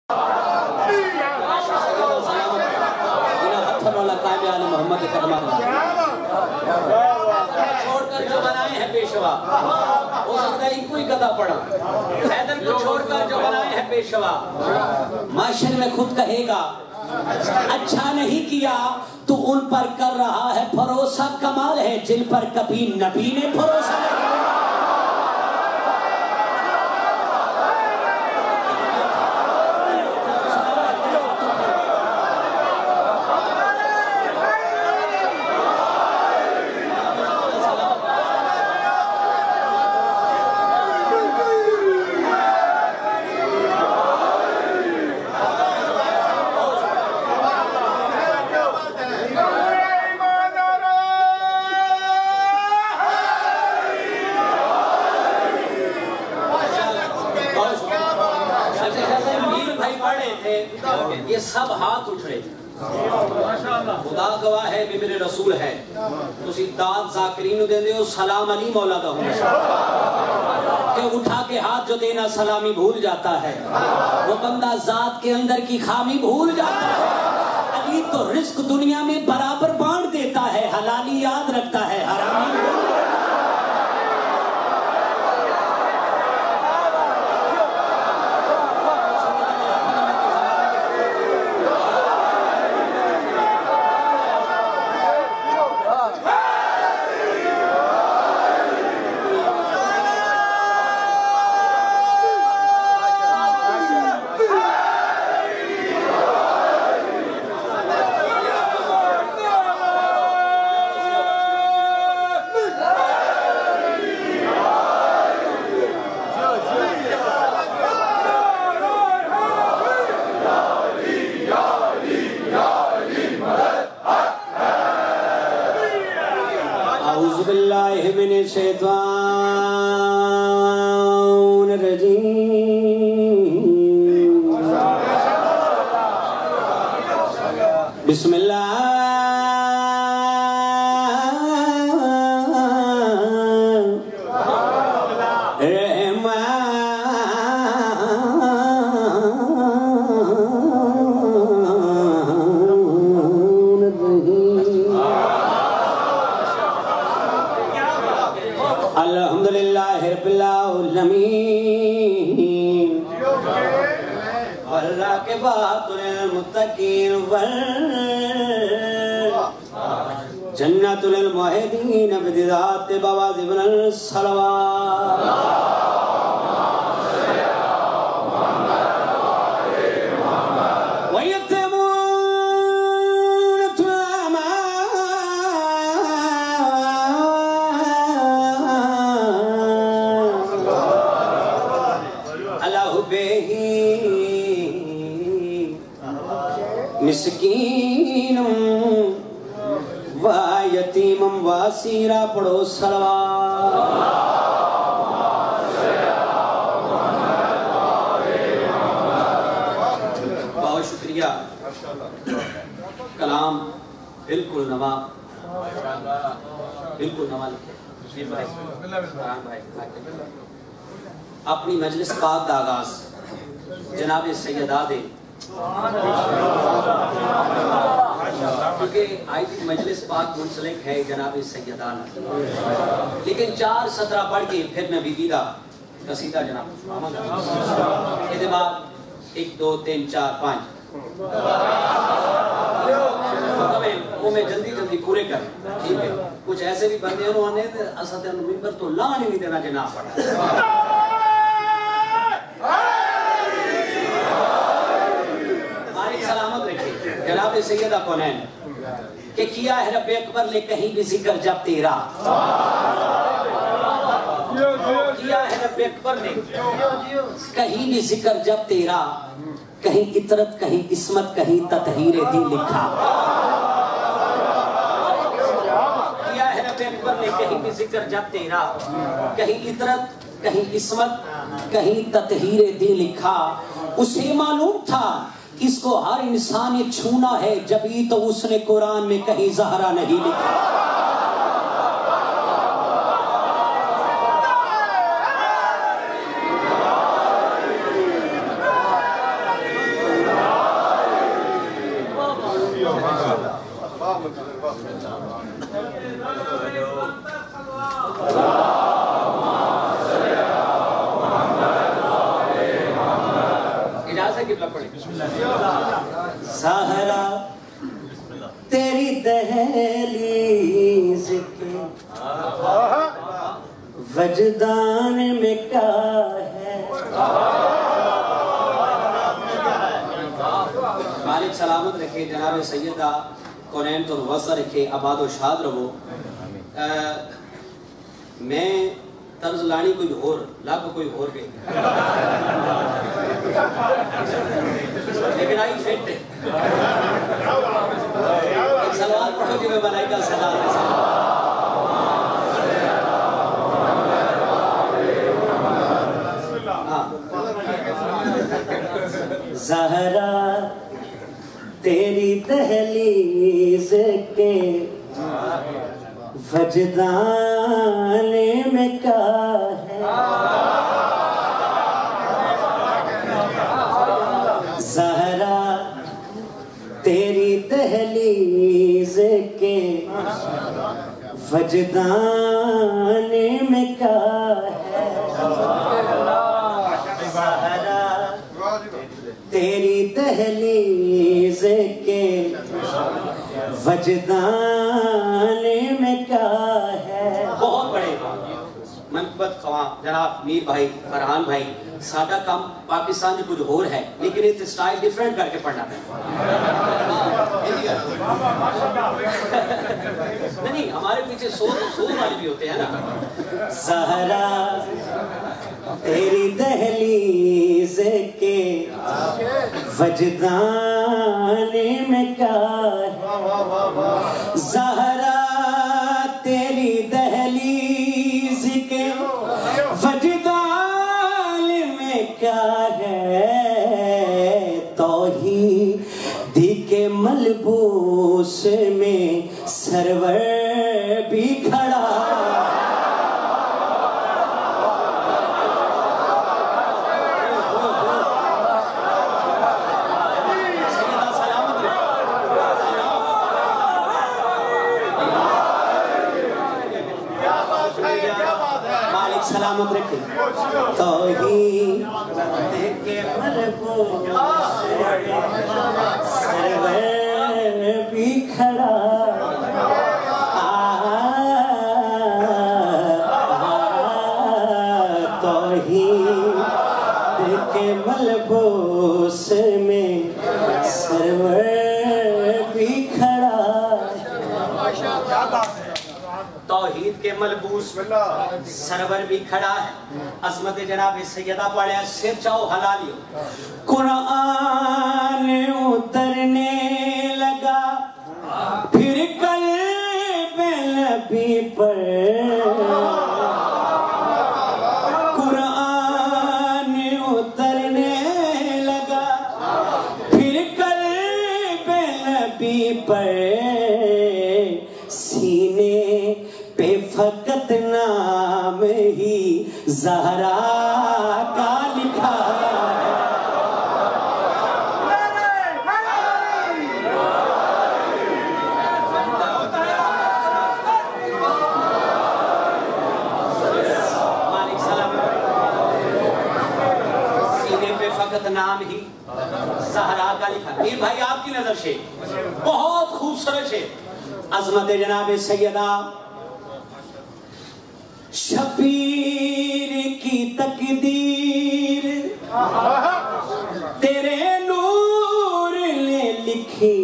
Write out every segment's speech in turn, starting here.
محمد چھوڑ کر جو بنائے ہیں پیشوا، ہو سکتا ہے ان کو ہی قطع پڑا، حیدر کو چھوڑ کر جو بنائے ہیں پیشوا، معاشر میں خود کہے گا اچھا نہیں کیا تو ان پر کر رہا ہے بھروسہ، کمال ہے جن پر کبھی نبی نے بھروسہ نہیں کیا۔ یہ سب ہاتھ اٹھ رہے تھے، خدا گواہ ہے بھی میرے رسول ہے، تسی داد ذاکرین دے دے ہو سلام علی مولا دا ہوں، کہ اٹھا کے ہاتھ جو دینا سلامی بھول جاتا ہے، وہ بندہ ذات کے اندر کی خامی بھول جاتا ہے۔ علی تو رزق دنیا میں برابر بانٹ دیتا ہے، حلالی یاد رکھتا ہے، حرامی الشیطان الرجیم بسم اللہ الحمدللہ رب العالمین والراکبات للمتقین جنت للموحدین بدذات بوازب الصلوات مسکین و یتیم و اسیرا پڑھو صلوات۔ بہت شکریہ، کلام بالکل نوا لکھے۔ اپنی مجلس پاک دا آغاز جناب سیدہ دے، کیونکہ آئی تھی مجلس پاک منسلک ہے جناب سیدان، لیکن 4 سطرہ پڑھ کے پھر میں بی بی دا قصیدہ جناب اس کے بعد 1 2 3 4 5 وہ میں جلدی پورے کر، ٹھیک ہے؟ کچھ ایسے بھی بندے انہوں نے اسد ممبر تو لان نہیں دینا جناب پڑھا۔ جناب سیدہ کونین کہ کیا ہے رب اکبر لے کہیں بھی ذکر جب تیرا، کیا ہے رب اکبر لے کہیں بھی ذکر جب تیرا، کہیں عطرت کہیں عصمت کہیں تطہیر دل لکھا، کیا ہے رب اکبر لے کہیں بھی ذکر جب تیرا، کہیں عطرت کہیں عصمت کہیں تطہیر دل لکھا۔ اسے معلوم تھا اس کو ہر انسان یہ چھونا ہے، جبھی تو اس نے قرآن میں کہیں زہرا نہیں لکھا۔ زہرا تیری دہلیز کے وجدان میں کیا ہے؟ مالک سلامت رکھے، جناب سیدہ کونین تو نوزہ رکھے، آباد و شاد رہو۔ میں طرز لانی کوئی اور لاکھ کوئی اور گئی، لیکن آئی فٹ ہے۔ ایک سلوات پڑھو کہ میں بنائی کا صدا ہے۔ زہرا تیری دہلیز کے وجدان میں کیا ہے؟ زہرا تیری دہلیز کے وجدان میں کیا ہے؟ زہرا تیری دہلیز کے وجدان میں کیا ہے؟ بہت بڑے منقبت خواہ جناب میر بھائی، فرحان بھائی، سادہ کام پاکستان جو کچھ اور ہے، لیکن یہ سٹائل ڈیفرنٹ کر کے پڑھنا ہے۔ نہیں، ہمارے پیچھے سور والے بھی ہوتے ہیں نا۔ زہرا تیری دہلیز کے وجدان میں کیا ہے؟ زہرا تیری دہلیز کے وجدان میں کیا ہے؟ توحید کے ملبوس میں سرور بھی کھڑا سلامت رکھے۔ توحید کے ملبوس سرور بھی کھڑا، توحید کے ملبوس میں سرور بھی کھڑا، توحید کے ملبوس سرور بھی کھڑا ہے۔ عظمت جناب سیدہ پڑھے سر چاہو حلالیو۔ قرآن اترنے لگا پھر قلب نبی پر، قرآن اترنے لگا پھر قلب نبی پر، سینے پہ فقط نام ہی زہرا کا لکھا ہے۔ مالک سلام، سینے پہ فقط نام ہی زہرا کا لکھا۔ میر بھائی آپ کی نظر سے بہت خوبصورت ہے۔ عظمت جناب سیدہ شبیر کی تقدیر تیرے نور نے لکھی،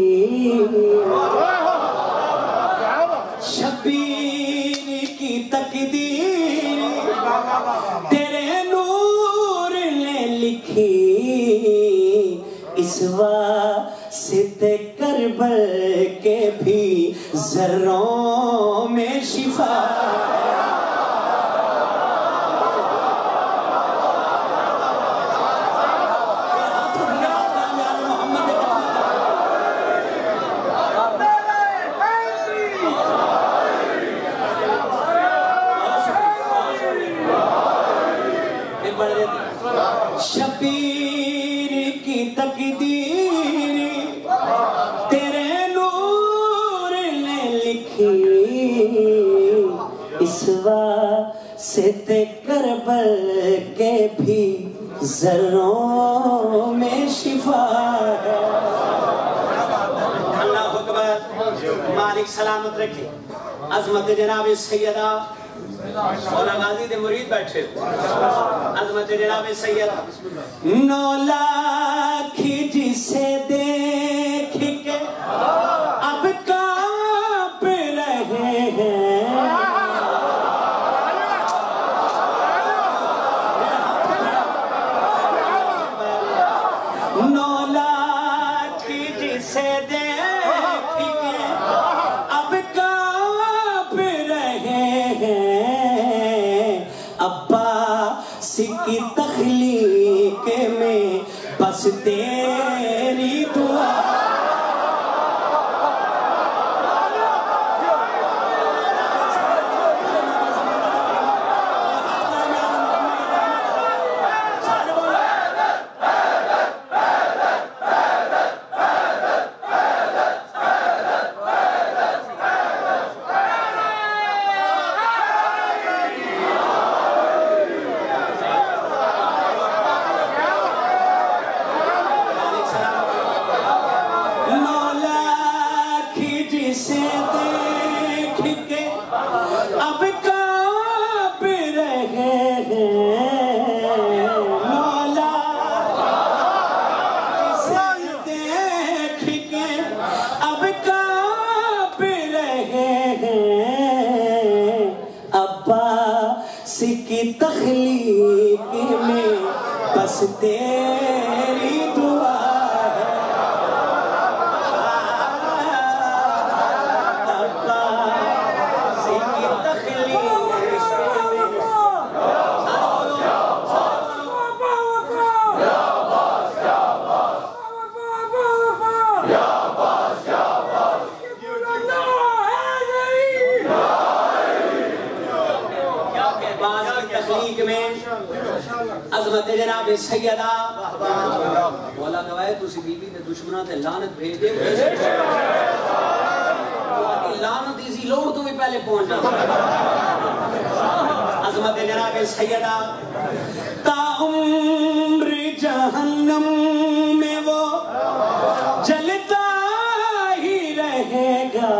شبیر کی تقدیر تیرے نور نے لکھی، اس واسطے کربل کے بھی ذروں میں شفا۔ شبیر کی تقدیر تیرے نور نے لکھی، اس واسطے کربل کے بھی ذروں میں شفا ہے. اللہ اکبر. مالک سلامت رکھے. عظمت جناب سیدہ مولا غازی دے مرید بیٹھے. عظمت جناب سیدہ 9 لاکھ جسے دیکھ کے اب کانپ رہے ہیں. 9 لاکھ جسے دیکھ کے اب کانپ رہے ہیں. عباس کی تخلیق میں بس تیری دعا. کی تخلیق میں بس تیری دعا ہے. عباس کی تخلیق میں عظمت جناب سیدہ مولا گواہے تسی بی بی نے دشمنوں تے لعنت بھیج دے. لعنت اسی لوڑ تو بھی پہلے پہنچ جاتا. عظمت جناب سیدہ تا عمر جہنم میں وہ جلتا ہی رہے گا.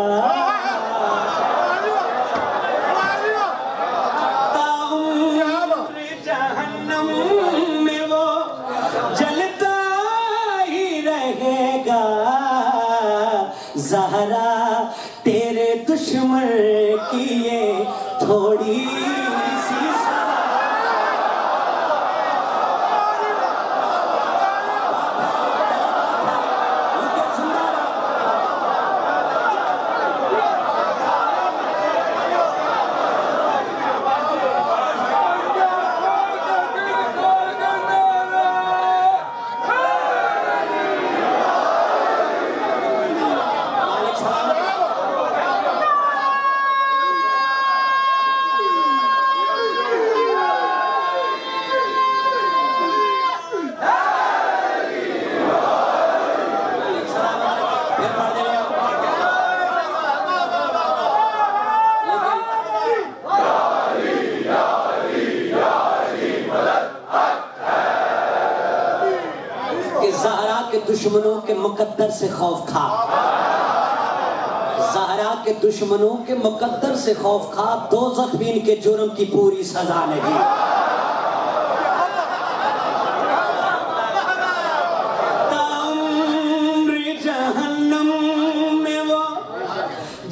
زہرا تیرے دشمن کی یہ تھوڑی سی دشمنوں کے مقدر سے خوف کھا. زہرا کے دشمنوں کے مقدر سے خوف کھا. دوزخ بھی ان کے جرم کی پوری سزا نہیں. عمر جہنم میں وہ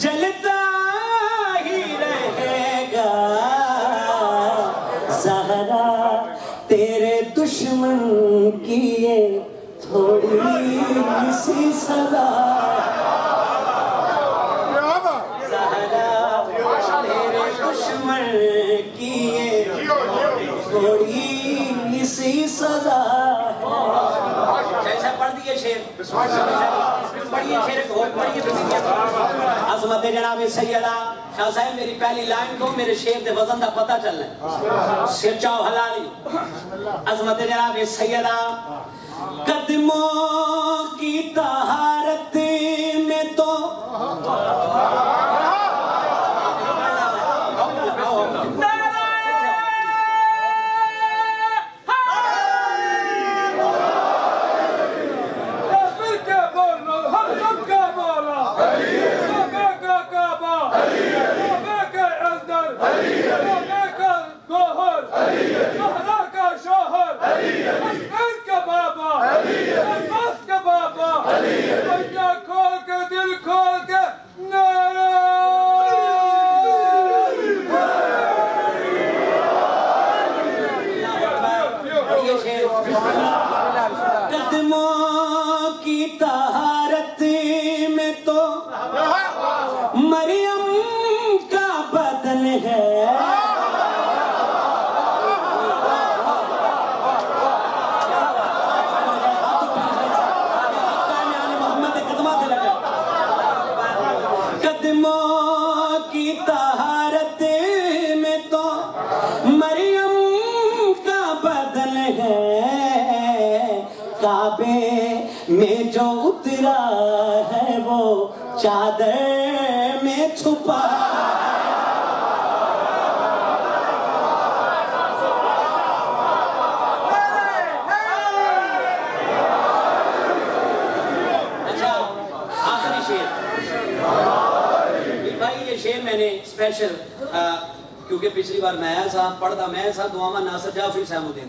جلتا ہی رہے گا. زہرا تیرے دشمن کی یہ تھوڑی سی سزا. زہرا تیرے دشمن کی یہ تھوڑی سی سزا. جیسا پڑھ دیئے شیر پڑھئے شیر کو پڑھئے. عظمت جناب سیدہ شاہ صاحب میری پہلی لائن کو میرے شیر دے وزن دا پتہ چلنا ہے. سچاؤ حلالی. عظمت جناب سیدہ قدموں کی طہارت میں تو کی طہارت میں تو مریم کا بدن ہے میں جو اترا ہے وہ چادر میں چھپا اچھا آخری شعر بھائی یہ شعر میں نے اسپیشل کیونکہ پچھلی بار میں سا پڑھتا میں سا دعا ناصر جعفری صاحب دے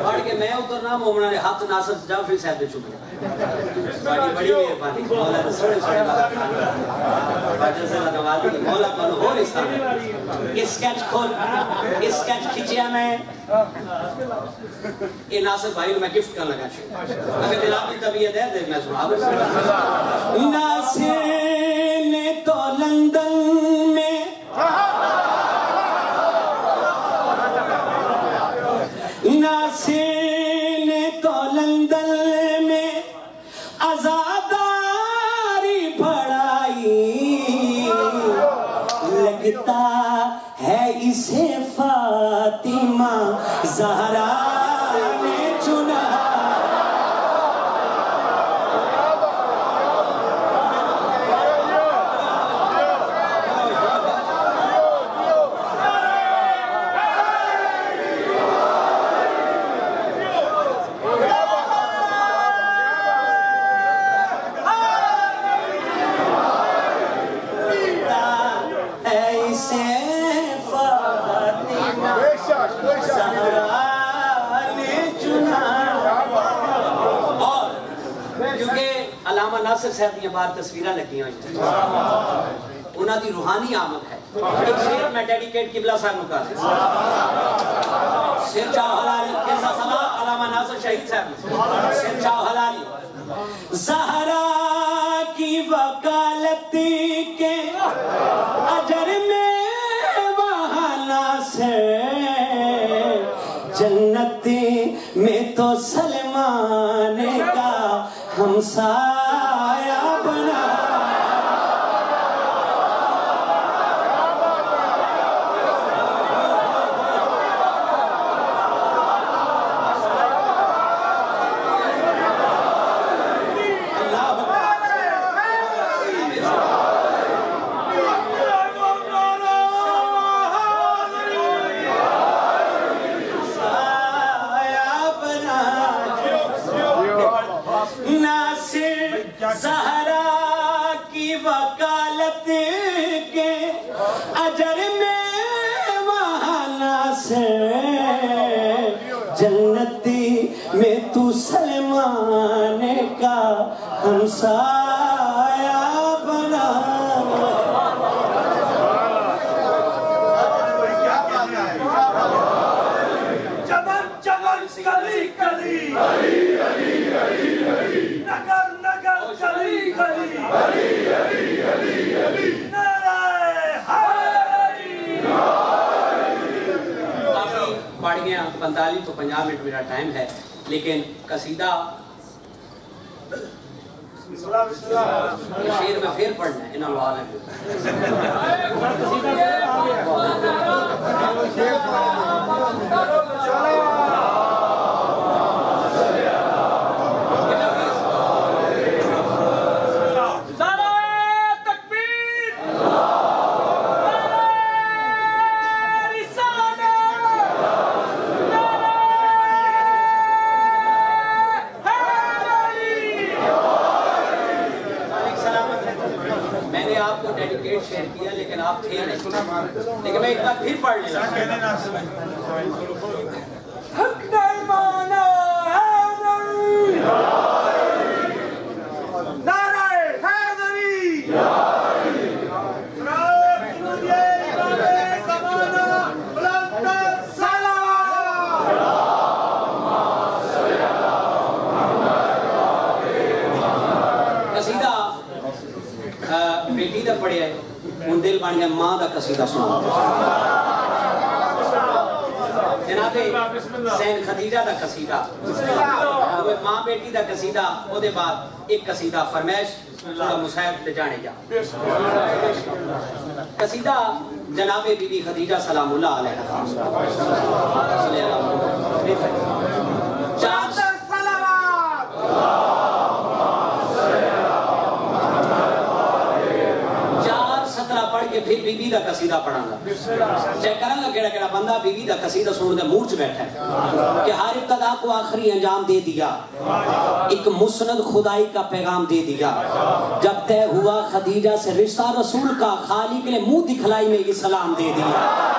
پڑھ کے میں اترنا مومنہ نے ہاتھ ناصر جعفری صاحب دے چکے بڑی مہربانی مولا نے سڑے سڑے باجہ سے لگواتی مولا کو ہو رستا ہے اسکیچ کھول اسکیچ کھچیا میں یہ ناصر بھائی میں گفٹ کر لگا چھے اگر دلاب کی طبیعت ہے دیکھ میں سنا ناصر نے تو لندن میں ناصر نے تو لندن میں عزاداری پڑھائی لگتا ہے اسے فاطمہ زہرا نے چنا ناصر صاحب یہ بار تصویرہ لگی ہوئی ہیں انہاں دی روحانی آمد ہے ایک شعر میں ڈیڈیکیٹ قبلہ صاحب نکا سر چاو حلالی کیسا سما علامہ ناصر شہید صاحب سر چاو حلالی زہرا کی وکالت کے اجر میں وہاں ناصر جنت میں تو سلمان کا ہمسایہ بنا زہرا کی وکالت کے اجر میں وہاں ناصر جنتی میں تو سلمان کا ہمسایہ بنا چمن چمن کلی کلی نگر نگر کلی کلی کافی پڑھ گیا 45 تو 50 منٹ میرا ٹائم ہے لیکن قصیدہ شیر میں پھر پڑھنا ہے انہوں لوگ شیئر کیا لیکن آپ تھے نہیں لیکن میں ایک بار پھر پڑھ لیا حق نعمانا حیدری نعرہ حیدری پڑھیا ہے ان دل بن گیا ماں دا قصیدہ سنا جناب سین خدیجہ دا قصیدہ ماں بیٹی دا قصیدہ او دے بعد ایک قصیدہ فرمائش تھوڑا مصاحب تے جانے جا قصیدہ جناب بی بی خدیجہ سلام اللہ علیہ چار سطرہ پڑھ کے پھر بی بی دا قصیدہ پڑھاں گا چیک کریں گا کیڑا کیڑا بندہ بی بی دا قصیدہ سن دے مورچ بیٹھا ہے کہ ہر ابتدا کو آخری انجام دے دیا ایک مسند خدائی کا پیغام دے دیا جب طے ہوا خدیجہ سے رشتہ رسول کا خالی کے لئے منہ دکھلائی میں یہ سلام دے دیا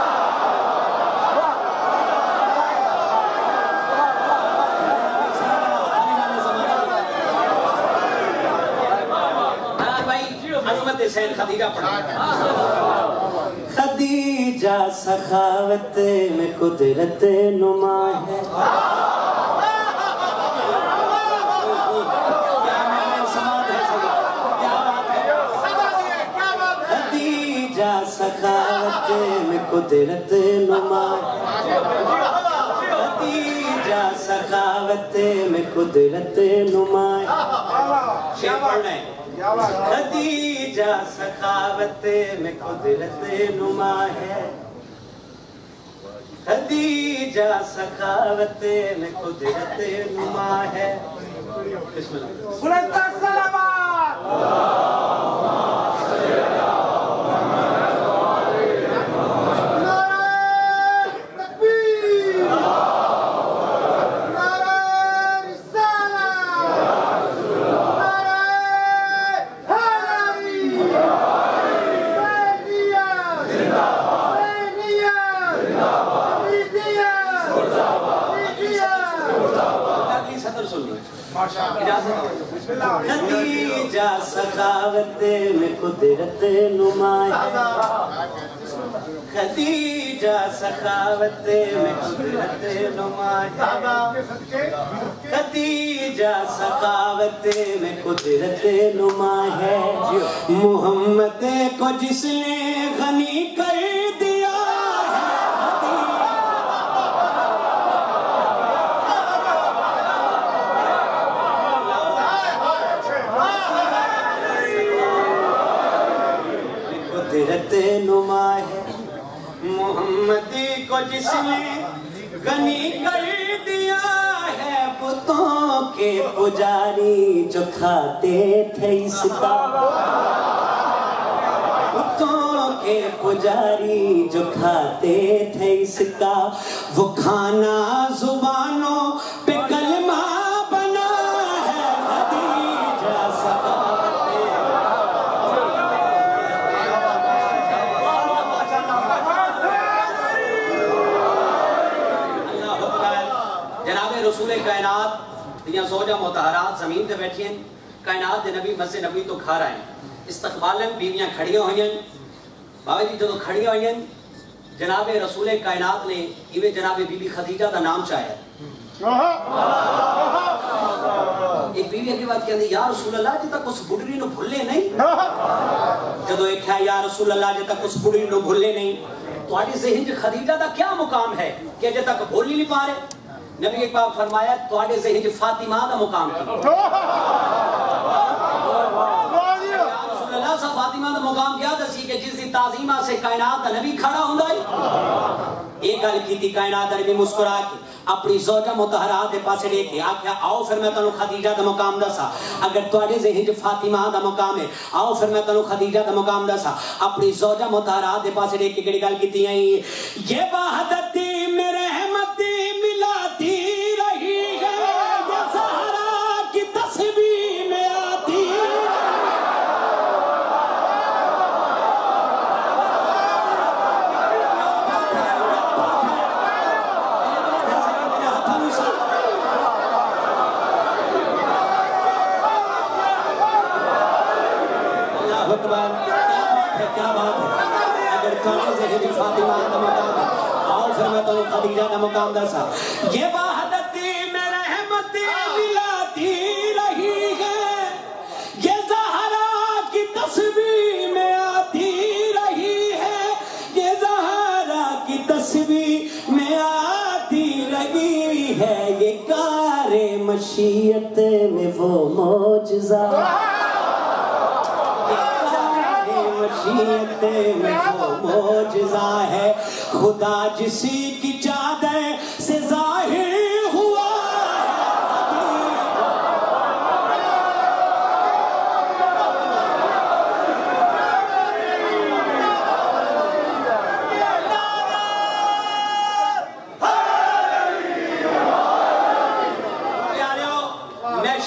سین خدیجہ پڑھا خدیجہ سخاوت میں قدرت نما ہے خدیجہ سخاوت میں قدرت نما ہے خدیجہ سخاوت میں قدرت نما ہے شعر پڑھنا ہے خدیجہ سخاوت میں قدرت نما ہے خدیجہ سخاوت میں قدرت نما ہے بسم اللہ بلند السلامات خدیجہ سخاوت میں قدرت نما ہے خدیجہ سخاوت میں قدرت نما ہے خدیجہ سخاوت میں قدرت نما ہے محمد کو جس نے غنی کر دیا قدرت نما ہے محمدی کو جس نے غنی کر دیا ہے بتوں کے پجاری جو کھاتے تھے اس کا بتوں کے پجاری جو کھاتے تھے اس کا وہ کھانا زبانوں پہ کلمہ بنا ہے خدیجہ سخاوت رسول کائنات دیاں زوجہ متحرات زمین تے بیٹھی ہیں کائنات دے نبی مسجد نبی تو کھا رہے ہیں استقبالاً بیویاں کھڑیاں ہوئی ہیں بابا جی جدو کھڑیاں ہوئی ہیں جناب رسول کائنات نے ایویں جناب بی بی خدیجہ دا نام چاہیا ایک بیوی اگلی بات کہندی یا رسول اللہ جی تک اس بڑھری نو بھولے نہیں جدو ایک ہے یا رسول اللہ جی تک اس بڑھری نو بھولے نہیں تو آڑی ذہن خدیجہ دا کیا مقام ہے کہ جی تک بھولی نہیں پا رہے نبی ایک بار فرمایا تو آڑے ذہن فاطمہ دا مقام کی رسول اللہ صاحب فاطمہ دا مقام کیا دسی کہ جس دی تعظیمہ سے کائنات دا نبی کھڑا ہوں دائی ایک گل کی تھی کائنات دا نبی مسکرا کی اپنی زوجہ متحرات دے پاسے لے کے آکھیا آؤ پھر میں تنو خدیجہ دا مقام دسا اگر تو آڑے ذہن فاطمہ دا مقام ہے آؤ پھر میں تنو خدیجہ دا مقام دسا اپنی زوجہ متحرات دے پاسے لے کے کڑی گل کی تھی یہ وحدتی میں رحمتی ملاتی رہی ہے یہ زہرا کی تسبیح میں آتی اللہ اکبر کیا بات ہے اگر کھانے سے ہی فاطمہ دا مقام ہے آؤ پھر میں تو خدیجہ دا مقام دسا یہ وحدتی میں رحمتی ملاتی رہی ہے یہ زہرا کی تسبیح میں مشیت میں وہ معجزہ، مشیت میں وہ معجزہ ہے، خدا جسی کی چادر سے ظاہر ہوا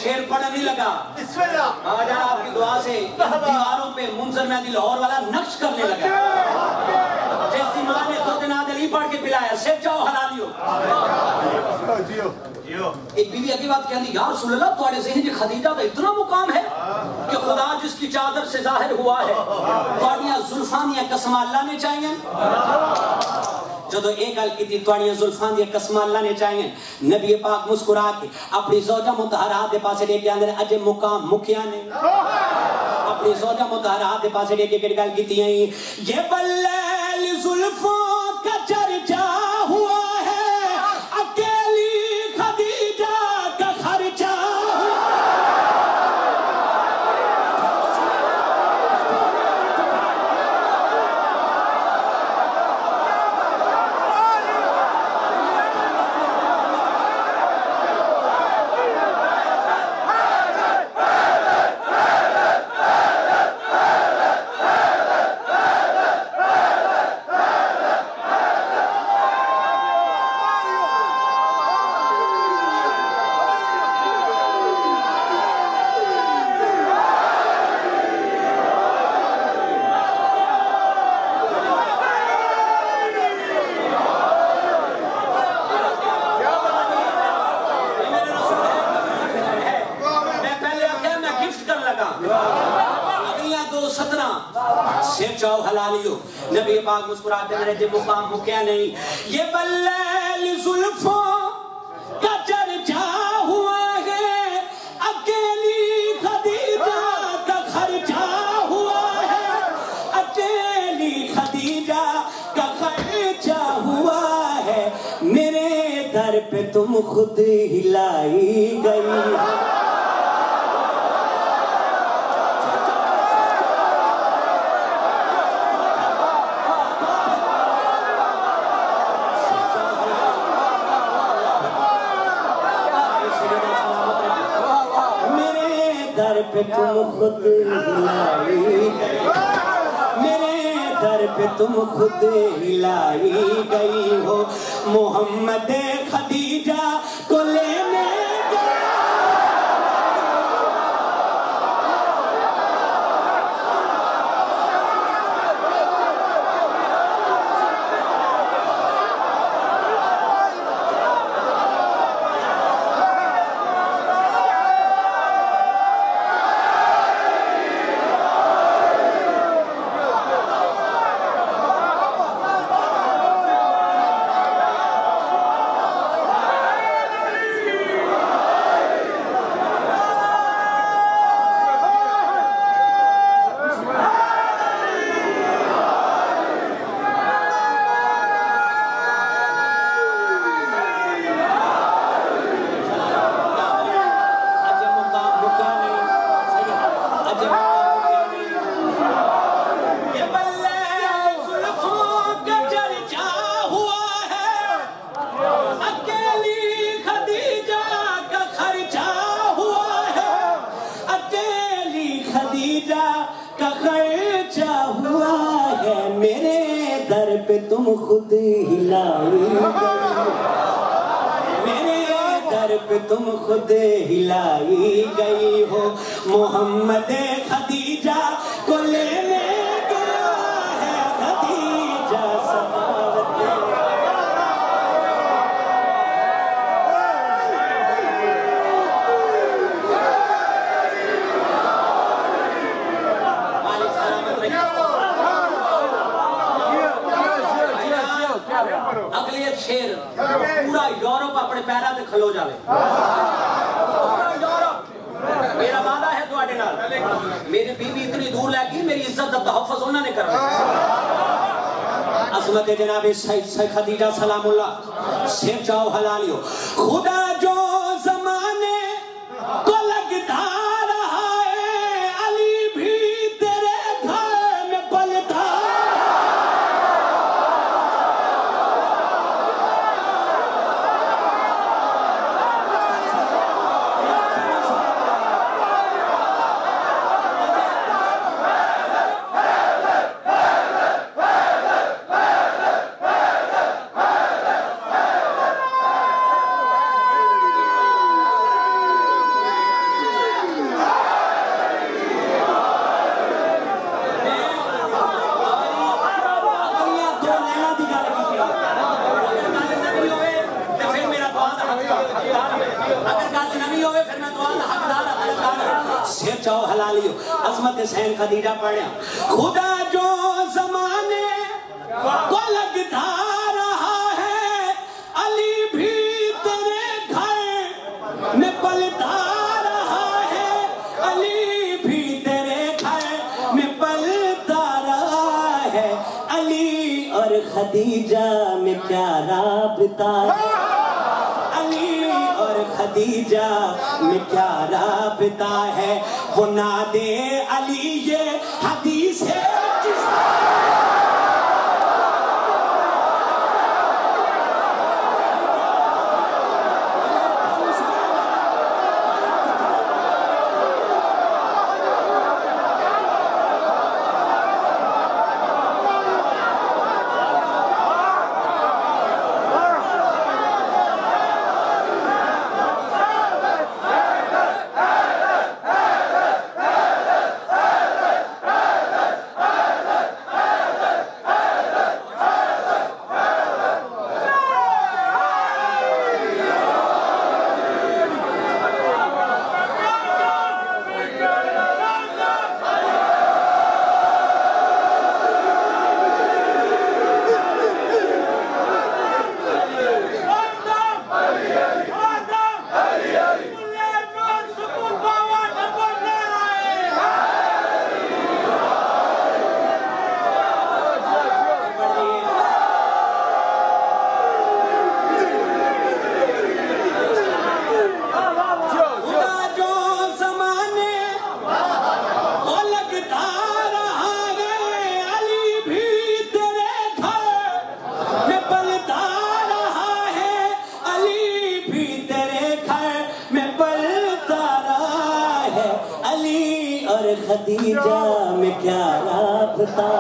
شیر پڑھنے نہیں لگا، آج آپ کی دعا سے دیواروں پہ منظر میں لاہور والا نقش کرنے لگا، جیسی ماں نے تو دن علی پڑھ کے پلایا، سیب جاؤ حلالیو۔ ایک بیوی اگلی بات کہہ دی، یا رسول اللہ تمہارے ذہن جی خدیجہ کا اتنا مقام ہے کہ خدا جس کی چادر سے ظاہر ہوا ہے، تمہاریاں زلفاں دیاں قسم اللہ نے چاہیے، جدو ایک گل کی تھی تواڑیاں زلفان دی قسم اللہ نے چاہیے، نبی پاک مسکرا کے اپنی زوجہ مطہرہ دے پاسے لے کے اندر اجے مقام مکیا نے، اپنی زوجہ مطہرہ دے پاسے لے کے گل کی تھی، یہ بلیل زلفوں کا چرچا ہوا ہے، اکیلی خدیجہ کا خرچہ نبی پاک مسکراتے میرے جب مقام مکیا نہیں، یہ بلیل زلفوں کا چرچا ہوا ہے، اکیلی خدیجہ کا خرچہ ہوا ہے، اکیلی خدیجہ کا خرچہ ہوا ہے، میرے در پہ تم خود ہلائی گئی پہ تم خود ہلائی گئی، میرے در پہ تم خود ہلائی گئی ہو، محمد خدیجہ کو لینے تم خود ہلائی گئی، میرے در پہ تم خود ہلائی گئی ہو، محمد خدیجہ کو لینے گیا ہے، خدیجہ سماوت اگلیت شیر پورا یورپ اپنے پیرا دے کھلو جاوے، پورا یورپ میرا وعدہ ہے تو آڈے نال، میری بیوی اتنی دور لے گی، میری عزت دا تحفظ انہوں نے کرنا، عظمت جناب سید خدیجہ سلام اللہ، سیر چاہو حلالیو، خدا جو زمانے چاہو حلالی ہو. عظمت حسین خدیجہ پڑھیں. خدا جو زمانے کو لگتا رہا ہے علی بھی تیرے گھر میں پلتا رہا ہے. علی بھی تیرے گھر میں پلتا رہا ہے. علی اور خدیجہ میں کیا رابطہ ہے. علی اور خدیجہ میں کیا رابطہ ہے. وہ نادے علی یہ حدیث ہے جس خدیجہ میں کیا رابطہ.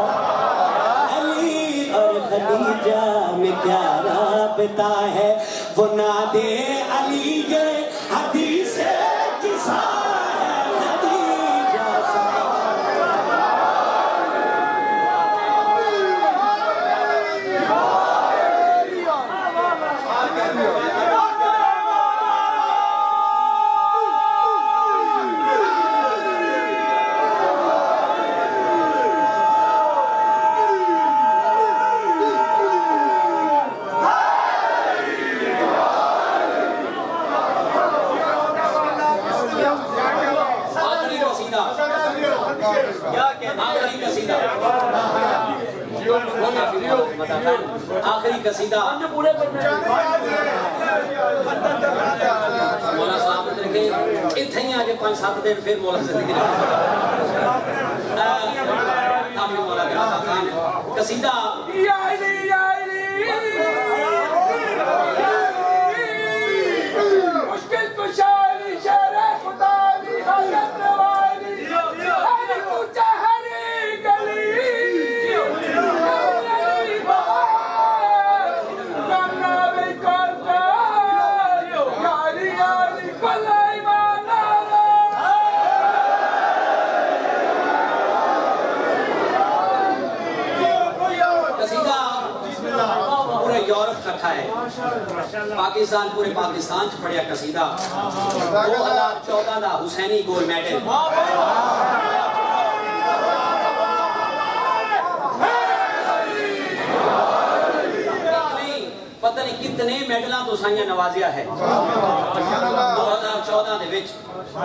علی اور خدیجہ میں کیا رابطہ ہے. وہ نادے علی یہ حدیث قصہ ہے خدیجہ سے. آخری قصیدہ مولا سلامت رکھے. اتھائیں آجے 5-7 دن پھر مولا زندگی کافی مولا کے آقان ہے. قصیدہ یا علی یا علی مشکل کشالی شہر خدا لی حضرت روالی ہر کوچہ ہر گلی یورپ رکھا ہے. پاکستان پورے پاکستان چ پڑھیا قصیدہ 2014 دا حسینی گولڈ میڈل. پتہ نہیں کتنے میڈلاں تو سائیاں نوازیا ہے. 2014 دے وچ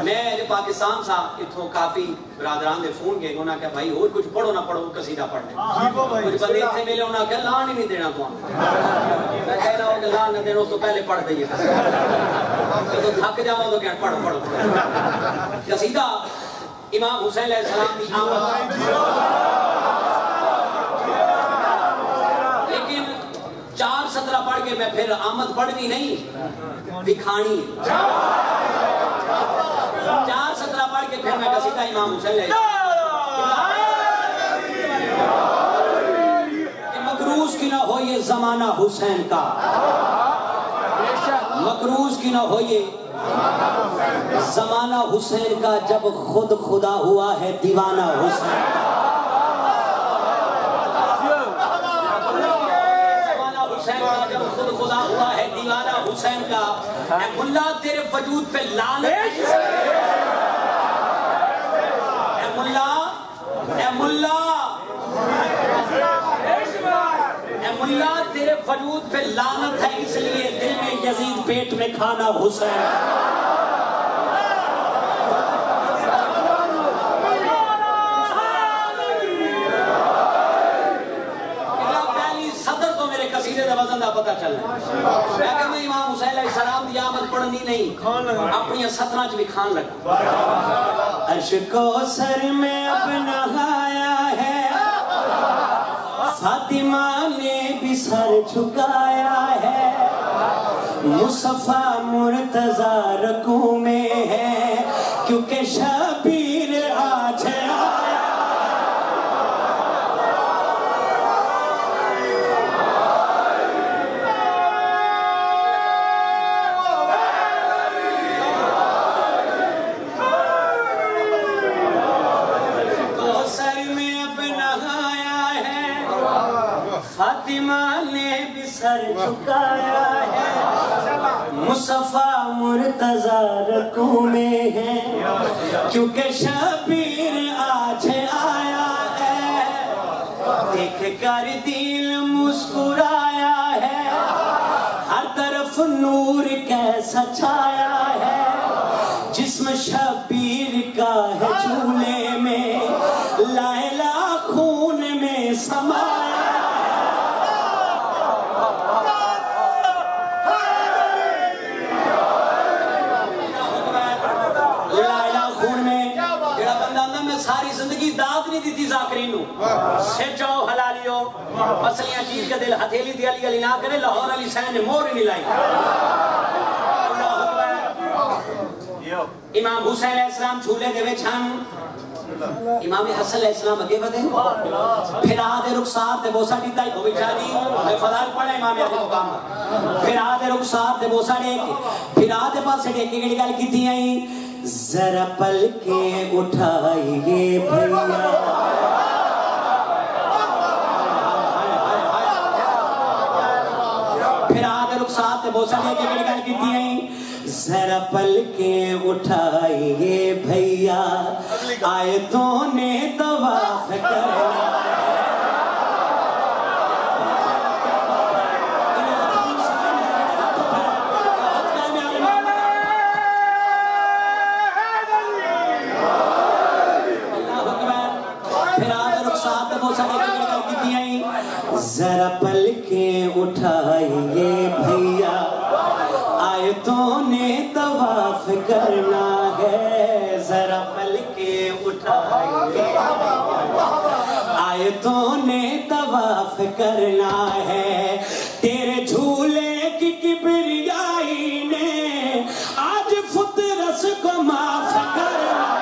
میں پاکستان سا اتھوں کافی برادران دے فون گئے. انہاں کہا بھائی اور کچھ پڑھو نہ پڑھو قصیدہ پڑھنے. کچھ بندے اتھے ملے انہاں کہا لان ہی نہیں دینا تو. میں کہہ رہا ہوں کہ لان نہ دینا اس تو پہلے پڑھ دئیے. تو تھک جاؤں تو کہا پڑھو. قصیدہ امام حسین علیہ السلام کی آمد. لیکن 4 سطرہ پڑھ کے میں پھر آمد پڑھنی نہیں دکھانی. 4 سطرہ پڑھ کے پھر میں قصیدہ امام حسین لے کہ مقروض کی نہ ہو یہ زمانہ حسین کا. مقروض کی نہ ہو یہ زمانہ حسین کا جب خود خدا ہوا ہے دیوانہ حسین. زمانہ حسین کا جب خود خدا ہوا ہے دیوانہ حسین کا. اے ملا تیرے وجود پہ لعنت پھر لعنت ہے اس لیے دل میں یزید پیٹ میں کھانا حسین وزن دا پتہ چلنا ہے کہ میں امام حسین علیہ السلام دی آمد پڑھنی نہیں اپنی سترہ بھی کھان لگا عرش کو سر میں اپنا نہایا ہے فاطمہ نے بھی سر جھکایا ہے مصطفیٰ مرتضی رکوع میں ہے کیونکہ شبیر آج آیا فاطمہ نے بھی سر جھکایا ہے مصطفیٰ مرتضی رکوع میں ہے کیونکہ شبیر آج آیا ہے دیکھ کر دل مسکرایا ہے ہر طرف نور کیسا چھایا ہے جسم شبیر کا ہے جھولے میں لائلہ خون میں سمایا ساری زندگی داد نہیں دیتی ذاکرینو سر جاؤ حلالیو مسلیاں چیز کے دل ہتھیلی دی علی علی نہ کرے لاہور علی سین نے مور نہیں لائی امام حسین علیہ السلام جھولے دے وچھن امام حسن علیہ السلام اگے ودے پھر آدھے رخسار دے بوسا دیتا ہی ہوئی جانی میں فضائل پڑھا امام علی مقام پھر آدھے رخسار دے بوسا دیکھے پھر آدھے پاس سے دیکھے گڑی گل کی تھی آئی ذرا پل کے اٹھائیے بھیا پھر آدھے رخسار دے بوسا دیکھے گڑی گل کی تھی آئی ذرا پل کے اٹھائیے بھیا آیتوں نے طواف کرنا ذرا پل کے اٹھائیے بھیا آیتوں نے طواف کرنا ہے ذرا پل کے اٹھائیے آیتوں نے طواف کرنا ہے تیرے جھولے کی کبریائی نے آج فطرت کو معاف کرنا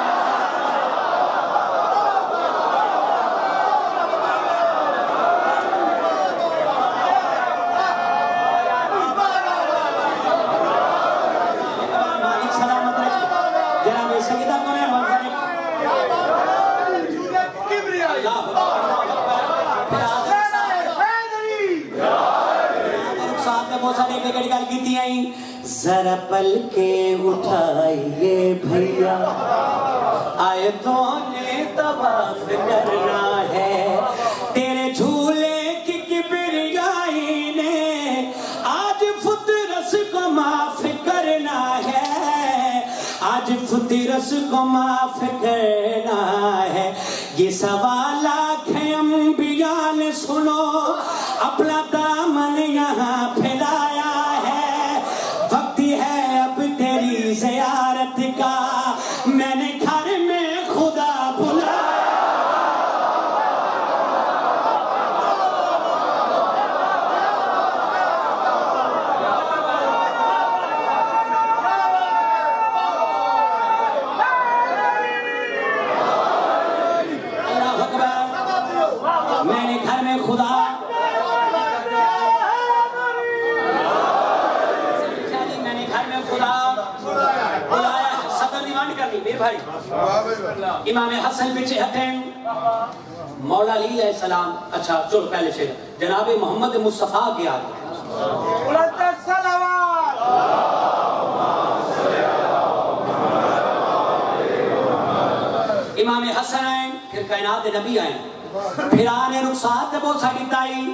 ذرا پل کے اٹھائیے بھیا آیتوں نے طواف کرنا ہے تیرے جھولے کی کبریائی نے آج فطرت کو معاف کرنا ہے آج فطرت کو معاف کرنا ہے یہ سوالات ہیں انبیاء نے سنو اپنا دامن یہاں پھیلایا ہے وقت ہے اب تیری زیارت کا میں نے گھر میں خدا بلایا اللہ اکبر میں نے گھر میں خدا بھائی امام حسن پیچھے ہٹیں مولا علی علیہ السلام اچھا چلو پہلے سے جناب محمد مصطفیٰ کے آگے امام حسن آئیں پھر کائنات نبی آئیں پھر آنے رخصات بہت ساری تائی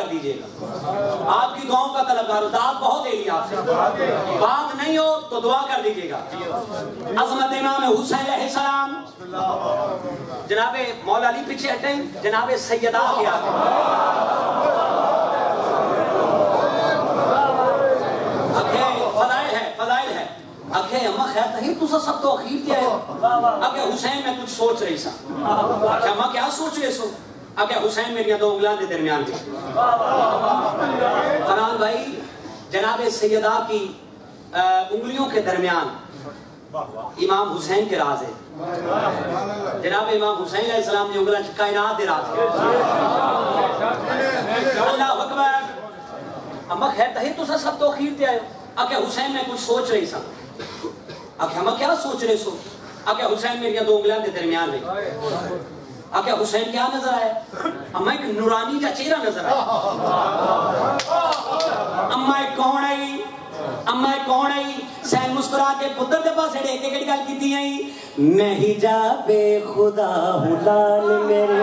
کر دیجئے گا. آپ کی دعاؤں کا طلبگار ہو. دعا بہت دے لیا آپ سے, بات نہیں ہو تو دعا کر دیجئے گا. عظمت امام حسین علیہ السلام. جناب مولا علی پیچھے ہٹیں, جناب سیدہ کے آگے. فضائل ہے. اکھے اماں خیر نہیں تو سب تو اخیر دیا ہے. اکھے حسین میں کچھ سوچ رہی سا. اکھے اماں کیا سوچ رہے سو؟ اکھے حسین میری دو انگلیاں دے درمیان دی. فرحان بھائی, جناب سیدہ کی انگلیوں کے درمیان امام حسین کے راز ہے. جناب امام حسین علیہ السلام نے انگلیاں کائنات دے راز ہے. اللہ اکبر. اماں خیر نہیں تو سب تو اخیر دیا ہے. اکھے حسین میں کچھ سوچ رہی سا. اکھے اماں کیا سوچ رہے سو؟ اکھے حسین میری دو انگلیاں دے درمیان میں. اکھے حسین کیا نظر آئے؟ اماں ایک نورانی جا چہرہ نظر آئے. اماں کون ہے؟ اماں کون ہے؟ سین مسکرا کے پتر دے پاس ایک ایک گل کیتی ہیں, میں ہی جا بے خدا ہوں لال میرے.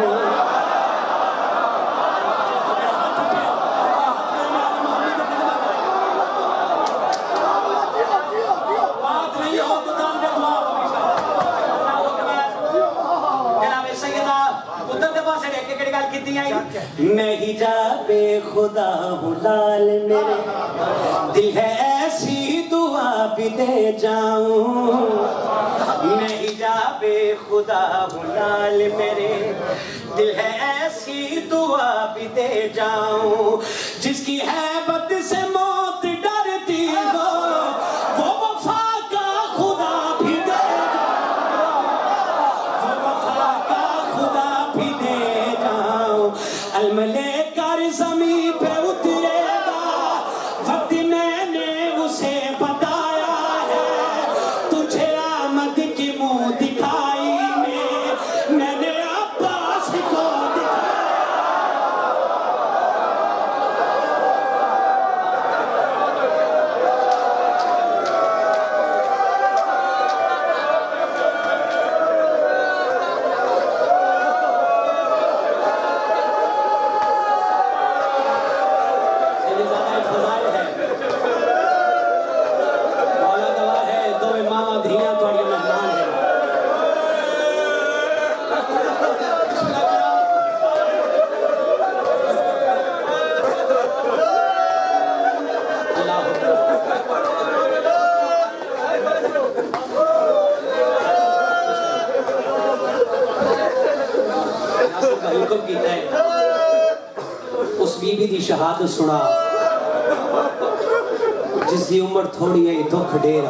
میں ہی جا بے خدا ہوں لال میرے, دل ہے ایسی دعا بھی دے جاؤں. میں ہی جا بے خدا ہوں لال میرے, دل ہے ایسی دعا بھی دے جاؤں. جس کی ہیبت سے موت ڈرتی ہو وہ وفا کا خدا بھی دے جاؤں. وہ وفا کا خدا بھی دے جاؤں. الملے کر زمین پہ اترے گا وقت میں نے اسے بتایا ہے. تجھے آمد کی منہ دکھائی میں نے عباس کو شہادت سنا جس دی عمر تھوڑی ہے دکھ ڈیر.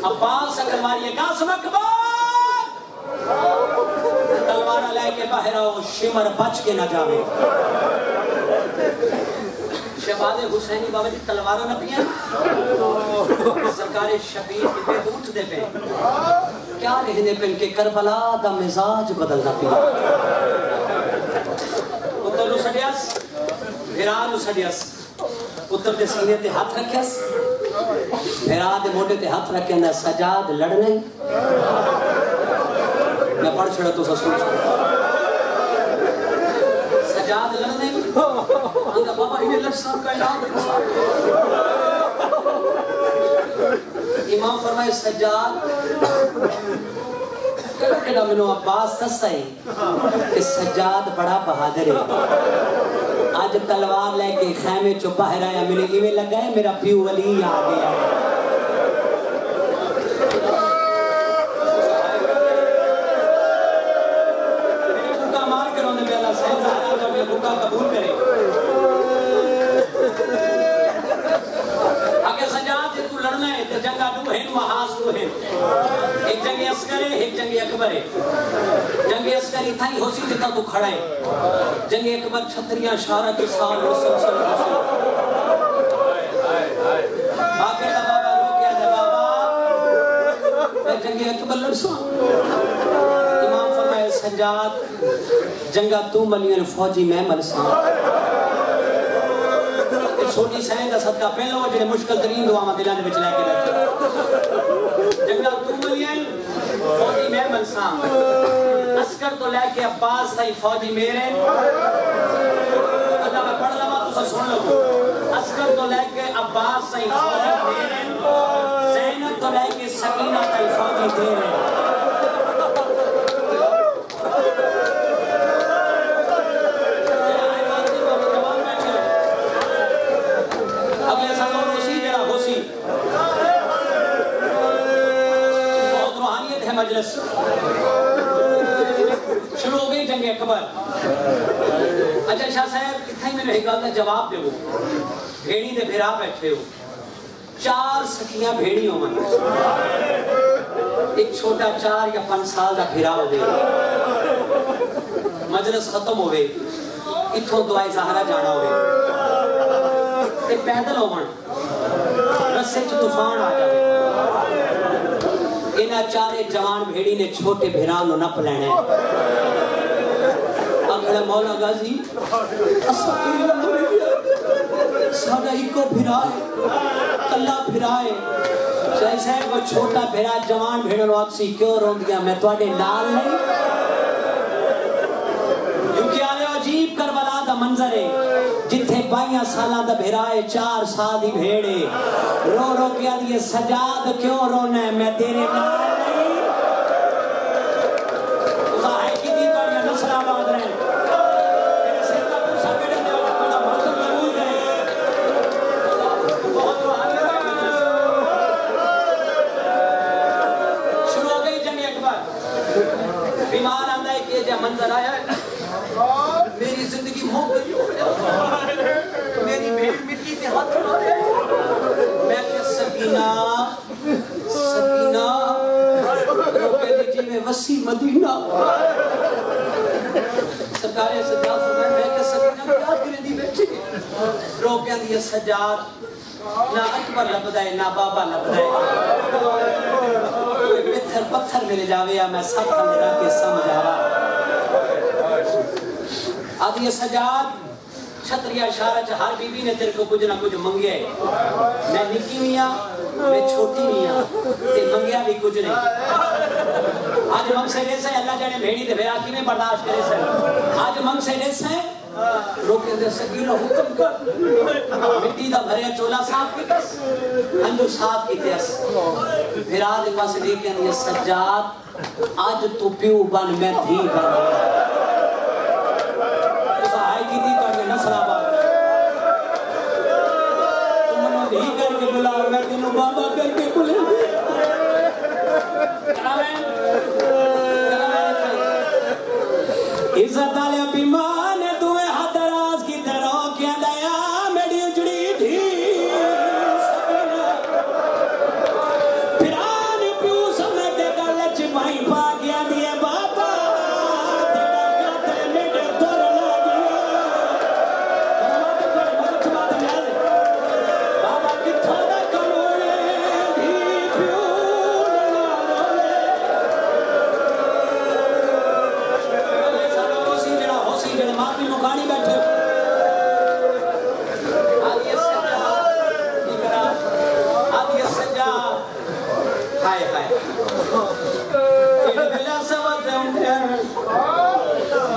عباس اکر ماری قاسم اکبر تلوارہ لے کے باہر آؤ شمر بچ کے نہ جاوے. شہباز حسینی بابا جی تلوارہ نہ پیا سرکار شبیر کی پہ اٹھ دے پہ کیا لکھنے پہ ان کے کربلا دا مزاج بدلنا پیا. اتر نو سڑیاس بھیران نو سڑیاس اتر دے سینے تے ہاتھ رکھیاس بھیران دے موٹے تے ہاتھ رکھے نہ سجاد لڑنے میں پڑھ چھڑا تو سا سوچ سجاد لڑنے آنگا بابا انہیں لڑ صاحب کا نام امام فرمائے سجاد کہنا منو عباس دستا ہے کہ سجاد بڑا بہادر ہے آج تلوار لے کے خیمے چو باہر آیا میرے ایویں لگا ہے میرا پیو ولی آ گیا ہے قبول کرے اگر سجاد تو لڑنا ہے تو جنگ دو ہیں محاذ دو ہیں ایک جنگ عسکر ہے ایک جنگ اکبر ہے جنگ عسکر ہی تھا ہی ہو سی جتا تو کھڑا ہے جنگ اکبر چھتریاں شارہ کے سال مسلسل آخر دا بابا رو کیا دا بابا میں جنگ اکبر لڑ سا امام فرمائے سجاد جنگا تو ملیون فوجی میں ملسان چھوٹی سہن دا صدقہ پہلو جنہیں مشکل ترین دعا میں دلانے بچ لے کے رکھتے جنگا تو ملیون فوجی میں ملسان عسکر تو لے کے عباس تھا فوجی میرے اللہ میں پڑھ لما تو سن لو عسکر تو لے کے عباس تھا فوجی میرے زینب تو لے کے سکینہ تھا فوجی تیرے مجلس شروع ہو گئی جنگ اکبر اچھا شاہ صاحب اتنا ہی میں نے ایک گل کا جواب دے وہ بھیڑی دے بھیرا بیٹھے ہو 4 سکیاں بھیڑی ہو من ایک چھوٹا 4 یا 5 سال کا بھیرا ہو گئے مجلس ختم ہو گئے اتھوں دعائے زہرہ جانا ہو گئے ایک پیدل ہو من رسے چھ طوفان آ جائے انہا 4 جوان بھیڑی نے چھوٹے بھیرانوں نپ لینے اکھڑا مولا غازی ساڑھا ہی کو بھیرائے کلہ بھیرائے جیسے وہ چھوٹا بھیرا جوان بھیڑوں آکسی کیوں رون دیا میں توڑے نال نہیں کیونکہ آلے عجیب کربلا دا منظر ہے جتھے 22 سالہ دا بھیرائے 4 سال دی بھیڑے رو رو کیا دیئے سجاد کیوں رونا ہے میں تیرے نال نہیں ظاہر کی دی بڑی نسل آباد رہے میرے سر کا پوسا بیڑے دے بڑا مرسل قبول کرے بہت روحانی شروع ہو گئی جنگ اکبر بیمار آندہ ہے کہ جب منظر آیا ہے میری زندگی موت گئی ہو گیا میری بھیڑ مٹی پہ ہاتھ اٹھا رہے میں کہ سکینہ روکے دیجی میں وسیع مدینہ سرکارے سجاد فرمائے میں کہ سکینہ کیا کرے دی بیٹھی روکے دی سجاد نہ اکبر لبدائے نہ بابا لبدائے کوئی پتھر ملے جاوے یا میں سب کا میرا کے سمجھ آوا آدھی سجاد چھتریا اشارہ ہر بی بی نے تیرے کو کچھ نہ کچھ منگیا ہے میں نکی میاں میں چھوٹی میاں تے منگیا بھی کچھ نہیں آج منگ سے لیسا ہے اللہ جانے بھیڑی دے بھیرا کی میں برداشت کرے سے آج منگ سے لیسا ہے روکے دے سکینہ حکم کر مٹی دا بھریا چولا صاحب کی تس انجو صاحب کی تس بھیرا دے پاس لے کے اندھے سجاد آج تو پیو بن میں دھی بن نسل آباد تم نے بھی کر کے بلا اور میں تینوں بابا کر کے بلے عزت آلے اپی ماں نے تمہیں ہاتھ راز کی طرح کیا دیا میری اجڑی تھی پھران پیو سمجھ دے کر لچ بھائی پا گیا دیے بابا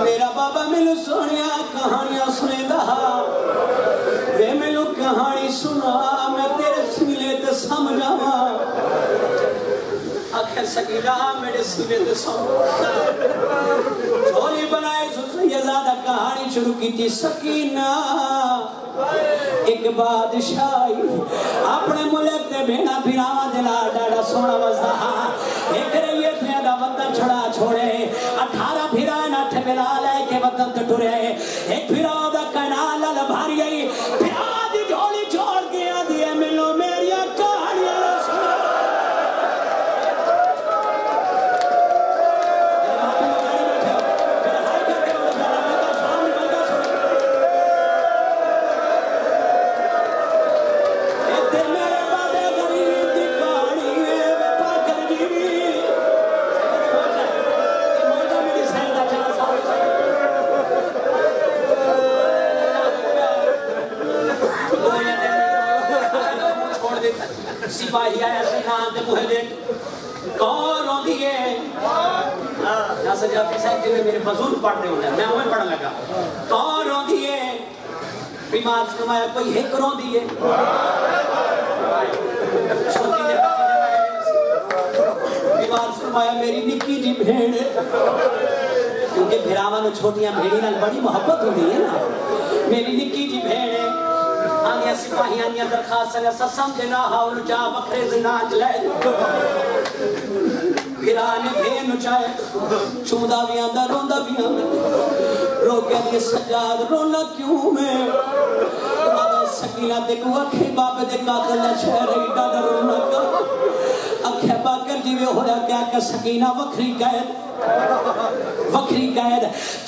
میرا بابا مینوں سونیا کہانیاں سنے دا وے مینوں کہانی سنا میں تیرے سینے تے سمجھ آواں آخر سکینہ میرے سینے تے سمجھ جھولی بنائے سیدزادہ کہانی شروع کی تھی سکینہ ایک بادشاہی اپنے ملک تے بھیڑا بھیڑا دلا ڈاڑا سونا وزدہ ایک ریت میں دا وطن چھڑا چھوڑے 18 بھیڑا ناٹھ ملا لے کے وطن تے ٹورے ایک بھیڑا دا کنال لبھاری آئی بھیڑا دی جھولی چھوڑ کے آدھیے ملو میری کہانیاں سنا سپاہی آیا سنان دے مہے دیکھ کون رو دیئے ناصر جعفری صاحب جی میں میرے بزرگ پڑھنے ہونے میں ہمیں پڑھنے لگا کون رو دیئے بیمار فرمایا کوئی ایک رو دیئے بیمار فرمایا میری نکی جی بھیڑ کیونکہ بھیراوہ نے چھوٹیاں بھیڑی نال بڑی محبت ہوئی ہے نا میری نکی جی بھیڑ آنیا سپاہی آنیا درخواست سنیا سسم دینا ہاؤن جا بکرے زنان جلائے گرانے بھین چاہے چودہ بھی آندہ روندہ بھی آندہ رو گیا دیئے سجاد رونا کیوں میں آدھا سکینہ دیکھو اکھے باپ دے قاتل شہر ایڈا در رونا کا اکھے باکر جیوے ہو رہا کیا کہ سکینہ وکری قید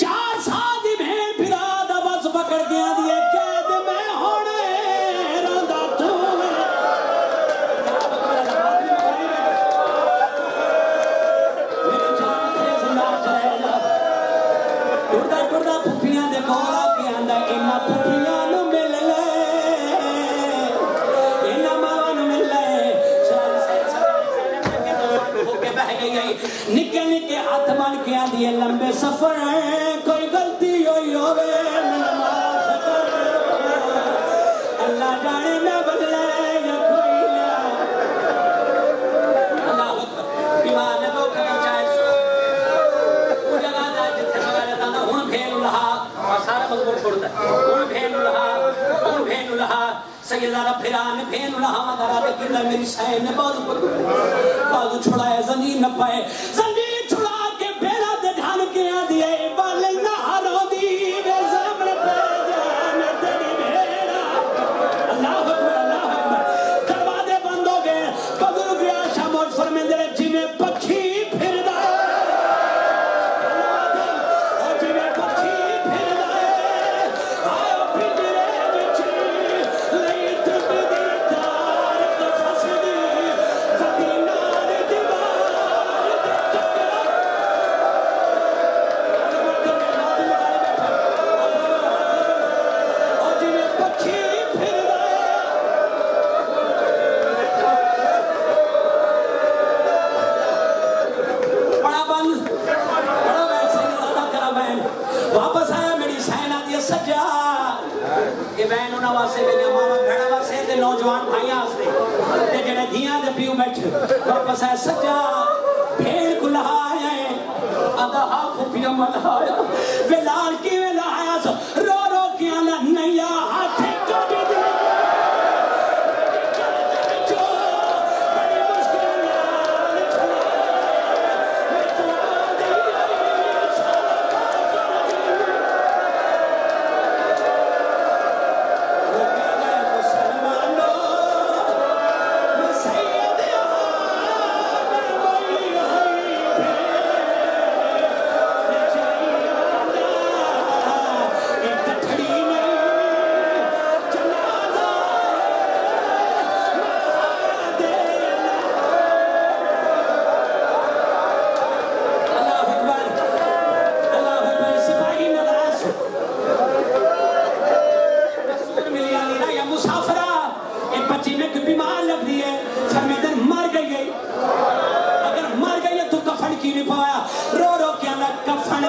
4 سال دی بھین پھر آدھا بس پکڑ گیا دیئے قید میں ہونے نکے نکے ہاتھ مان کے آدھیے لمبے سفر ہیں کوئی غلطی ہوئی ہوئے اللہ جانے میں بدلے یا کوئی لیا اللہ بیمار نے تو کرنا چاہے وہ جگہ جائے جتنے سگا جاتا تھا ہون بھین لہا سارا مضبور چھوڑتا ہے ہون بھین لہا سیدارہ پھران بھین لہا مدارہ دے کردہ میری سائن نے بازو چھڑائے زنجیر نہ پائے زنجیر چھڑا کے بھیڑا دے ڈھان کے آدھیے بالے نہ ہرو دی بے زمر پہ جانے تیری بھیڑا اللہ اکبر دروازے بند ہو گئے بدل گیا شاموش فرمیندے جی میں پکھی پھر دائے جی میں پکھی پھر دائے آئے پھر بچی لئی تب دیدار تو فسدی فدینار واپس آیا میری سائن آتی ہے سجا یہ بہن انہا واسے گئے ماما بھیڑا واسے دے نوجوان بھائی آستے دے جنہ دھیاں دے پیو بیٹھ واپس آیا سجا بھیڑ کو لہا آیا ہے آدھا ہاتھ پیو ملہایا وے لال کی وے لہایا سو رو رو کیا نہ نیا ہاتھ کٹ دے کفن